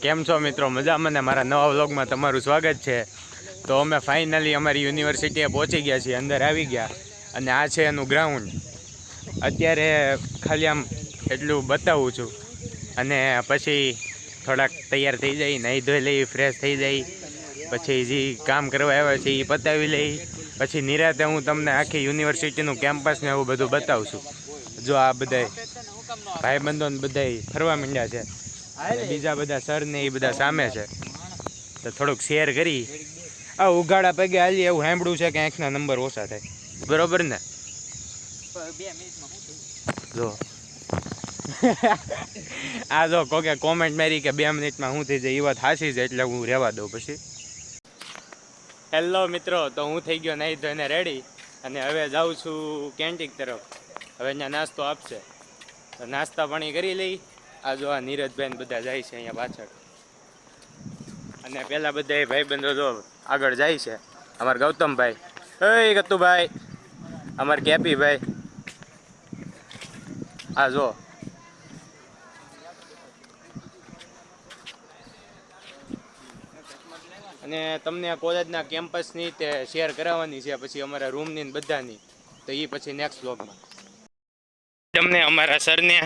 કેમ છો મિત્રો? મજામાં ને? મારા નવા વ્લોગમાં તમારું સ્વાગત છે. તો અમે ફાઇનલી અમારી યુનિવર્સિટીએ પહોંચી ગયા છીએ, અંદર આવી ગયા અને આ છે એનું ગ્રાઉન્ડ. અત્યારે ખાલી આમ એટલું બતાવું છું અને પછી થોડાક તૈયાર થઈ જાય, નાહી ધોઈ લઈ, ફ્રેશ થઈ જાય, પછી જે કામ કરવા આવ્યા છે એ પતાવી લઈ, પછી નિરાતે હું તમને આખી યુનિવર્સિટીનું કેમ્પસ ને એવું બધું બતાવું છું. જો આ બધાય ભાઈબંધોને બધાય ફરવા માંડ્યા છે અને બીજા બધા સર ને એ બધા સામે છે, તો થોડુંક શેર કરી. આ ઉઘાડા પગે હાલી એવું સાંભળ્યું છે કે આંખના નંબર ઓછા થાય, બરોબર ને? જો આ જો કોકે કોમેન્ટ મારી કે 2 મિનિટમાં શું થઈ જાય, એ વાત સાચી છે, એટલે હું રહેવા દઉં પછી. હેલો મિત્રો, તો હું થઈ ગયો નહીં ધોઈને રેડી અને હવે જાઉં છું કેન્ટીન તરફ. હવે અહીંયા નાસ્તો આપશે તો નાસ્તા પાણી કરી લઈ. આ જો આ નીરજભાઈ બધા જાય છે અહીંયા પાછળ, અને પેલા બધા ભાઈબંધો જો આગળ જાય છે. અમારા ગૌતમભાઈ, એ ગતુભાઈ, અમારા કેપીભાઈ, આ જો અને તમને કોલેજના કેમ્પસની તે શેર કરાવવાની છે પછી અમારા રૂમની બધાની, તો એ પછી નેક્સ્ટ વ્લોગમાં તમને અમારા સરને.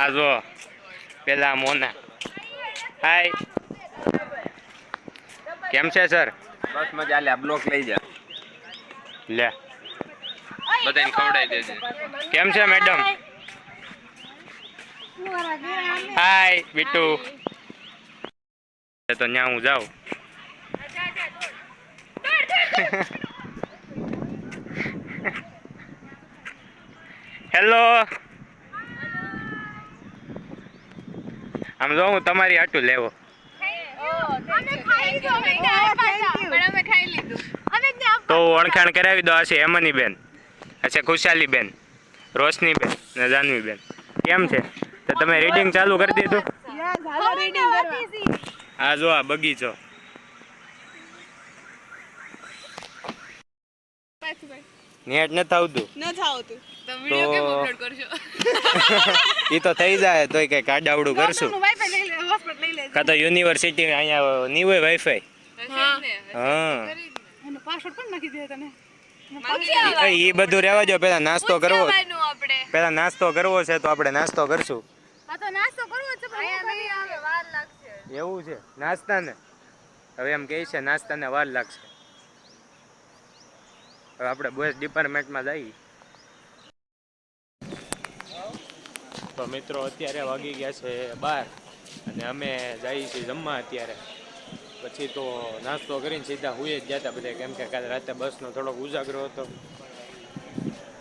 આ જો પેલા મોના, હાય, કેમ છે સર? બસ મજા. લે બ્લોક લઈ જા, લે બધાને ખવડાવી દેજે. કેમ છે મેડમ? હાય બીટુ. તો ન્યા હું જાઉં. હેલો, આમ જો હું તમારી આટું લેવો. તો ઓળખાણ કરાવી દો. આ છે હેમની બેન, આ છે ખુશાલી બેન, રોશની બેન ને જાનવી બેન. કેમ છે? તો તમે રીડિંગ ચાલુ કરી દીધું? આ જો આ બગીચો. નેટ નથી આવતું એ તો થઈ જાય, તોય કઈ કાડાવડું કરશું. કા તો યુનિવર્સિટી અહીંયા નહીં હોય વાઈફાઈ? હા, એ બધું રહેવા દો. પેલા નાસ્તો કરવો, પેલા નાસ્તો કરવો છે તો આપણે નાસ્તો કરશું. એવું છે નાસ્તા ને? હવે એમ કહે છે નાસ્તાને વાર લાગશે. હવે આપણે બોયઝ ડિપાર્ટમેન્ટમાં જઈએ. તો મિત્રો અત્યારે વાગી ગયા છે 12 અને અમે જઈએ છીએ જમવા અત્યારે. પછી તો નાસ્તો કરીને સીધા હુઈ જ જતા બધા, કેમ કે કાલે રાતે બસનો થોડોક ઉજાગરો હતો,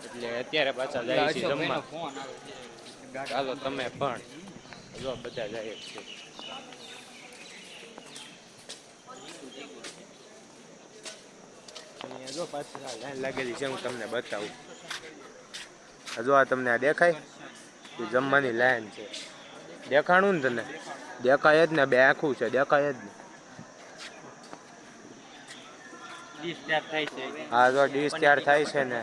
એટલે અત્યારે પાછા જાય છે જમવા. ચાલો તમે પણ જો બધા જાય છે. અહીંયા જો પાછળ લાઈન લાગેલી છે, હું તમને બતાવું. જો આ તમને આ દેખાય એ જમવાની લાઈન છે. દેખાણું ને તને? દેખાય જ ને, બે આખું છે, દેખાય જ ને. હા જો ડીશ તૈયાર થાય છે ને.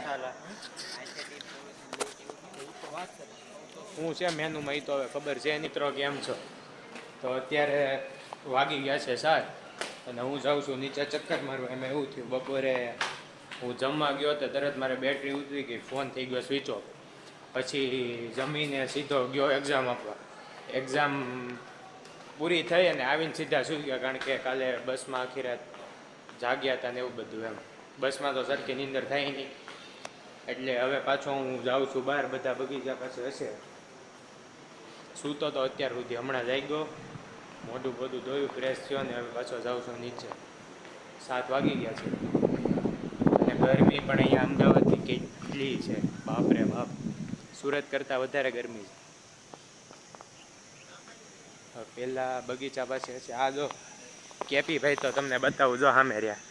શું છે મેનુમાં એ તો હવે ખબર છે. મિત્રો કેમ છો? તો અત્યારે વાગી ગયા છે 7 અને હું જાઉં છું નીચે ચક્કર મારવા. એમાં એવું થયું, બપોરે હું જમવા ગયો તો તરત મારે બેટરી ઉતરી ગઈ, ફોન થઈ ગયો સ્વિચ ઓફ. પછી જમીને સીધો ગયો એક્ઝામ આપવા. એક્ઝામ પૂરી થઈ અને આવીને સીધા સૂઈ ગયા, કારણ કે કાલે બસમાં આખી રાત જાગ્યા હતા ને એવું બધું. એમ બસમાં તો સરખી નીંદર થાય નહીં, એટલે હવે પાછો હું જાઉં છું બહાર. બધા બગીચા પાસે હશે. સૂતો તો અત્યાર સુધી, હમણાં જાગ્યો, મોઢું બધું ધોયું, ફ્રેશ થયો ને હવે પાછો જાઉં છું નીચે. 7 વાગી ગયા છે અને ગરમી પણ અહીંયા અમદાવાદની કેટલી છે, બાપરે બાપ. સુરત કરતાં વધારે ગરમી છે. પેલા બગીચા પાસે હશે. આ જો કેપી ભાઈ તો તમને બતાવું, જો સામે રહ્યા.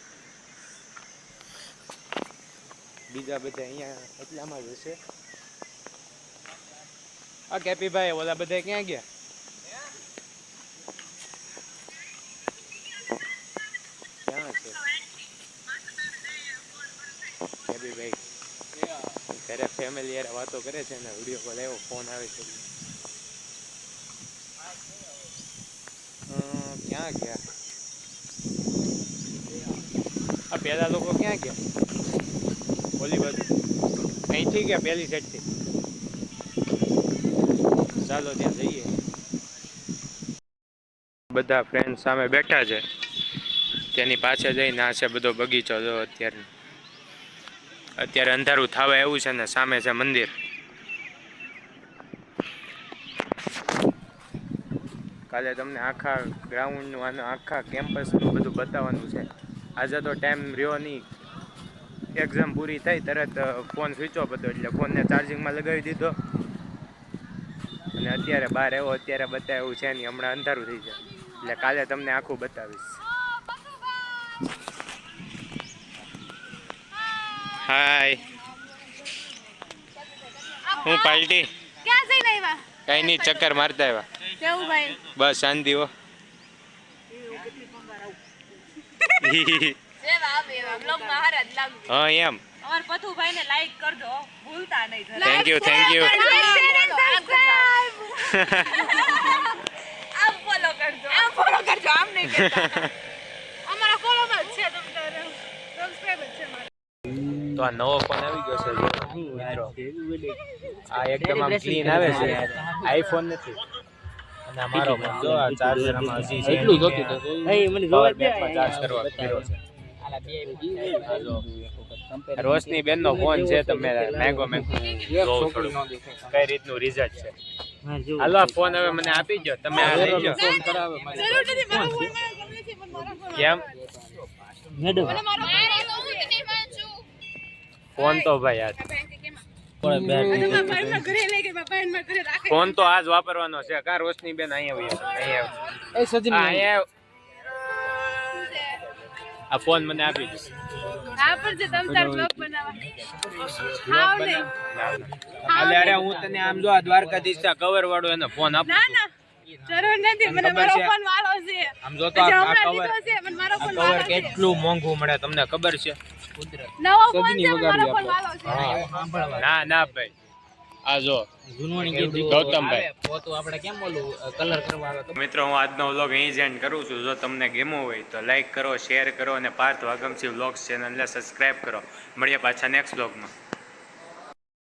બીજા બધા અહીંયા એટલામાં જ હશે. આ કેપી ભાઈ ઓલા બધા ક્યાં ગયા? ક્યાં છે કેપી ભાઈ? ઘરે ફેમિલી યાર વાતો કરે છે ને, વિડીયો કોલ આવ્યો, ફોન આવે છે. ક્યાં ગયા? આ પેલા લોકો ક્યાં ગયા? ઓલી બાજુ અહીંથી ગયા પેલી સાઈડથી. ચાલો ત્યાં જઈએ. બધા ફ્રેન્ડ સામે બેઠા છે, તેની પાછળ જઈને આ છે બધો બગીચો. જો અત્યારે અંધારું થવા એવું છે ને સામે છે મંદિર. કાલે તમને આખા ગ્રાઉન્ડનું અને આખા કેમ્પસનું બધું બતાવવાનું છે. આજે તો ટાઈમ રહ્યો નહીં, એક્ઝામ પૂરી થઈ તરત ફોન સ્વિચ ઓફ હતો એટલે ફોનને ચાર્જિંગમાં લગાવી દીધો અને અત્યારે બહાર આવ્યો. અત્યારે બતાવ્યું છે નહીં, હમણાં અંધારું થઈ જાય એટલે કાલે તમને આખું બતાવીશ. હાય, હું પાર્ટી ક્યાં જઈને આવ્યા? કઈ નહીં, ચક્કર મારતા આવ્યા. કેવું ભાઈ? બસ શાંતિ હો. જેવા આવે એવા બ્લોગમાં હારા જ લાગુ. હા એમ. અમાર પથુભાઈને લાઈક કરજો, ભૂલતા નહીં. Thank you, thank you. આમ ફોલો કરજો, આમ ફોલો કરજો, આમ નહીં કરતા. અમારા ફોલોમાં જ છે, તમને સબસ્ક્રાઇબ જ છે મારા. તો આ નવો ફોન આવી ગયો છે મિત્રો. આ એકદમ આમ ક્લીન આવે છે, આઈફોન નથી. અને આ મારો ફોન જો આ ચાર્જર આમાં હજી છે. એટલું જોતું તો મને જોવા બેંકમાં ચાર્જ કરવા કર્યો છે. આ જો રોશની બેન નો ફોન છે, તમે મેગો કઈ રીતનું રિઝલ્ટ છે. હાલો આ ફોન હવે મને આપી દો, તમે આ લઈ જાઓ. જરૂર નથી, મારો ફોન મારા ગમે છે, પણ મારો ફોન કેમ મને મારો ફોન નહીં માનજો. ફોન તો ભાઈ યાર ઘરે લઈ ગઈ, બાપા એને ઘરે રાખે. ફોન તો આજ વાપરવાનો છે. કા રોશની બેન અહીંયા આ ફોન મને આપી દો. હા પણ જે તમ તાર બ્લોગ બનાવવા હાવ નહીં. અરે હું તને આમ જો આ દ્વારકાધીશ કવર વાળો એનો ફોન આપું ના છું. ના જરૂર નથી, મને મારો ફોન વાળો છે. આમ જો તો આ હમણાં કવર લીધો છે, મને મારો ફોન કવર વાળો છે. કેટલું મોંઘું મળે તમને ખબર છે? નવો ફોન છે, મને મારો ફોન વાળો છે. ના ના ભાઈ, આ જો ગૌતમભાઈ. મિત્રો હું આજનો વ્લોગ અહીં જ એન્ડ કરું છું. જો તમને ગમ્યો હોય તો લાઈક કરો, શેર કરો અને પાર્થ વાગમસી વ્લોગ્સ ચેનલને સબસ્ક્રાઈબ કરો. મળીએ પાછા નેક્સ્ટ વ્લોગમાં.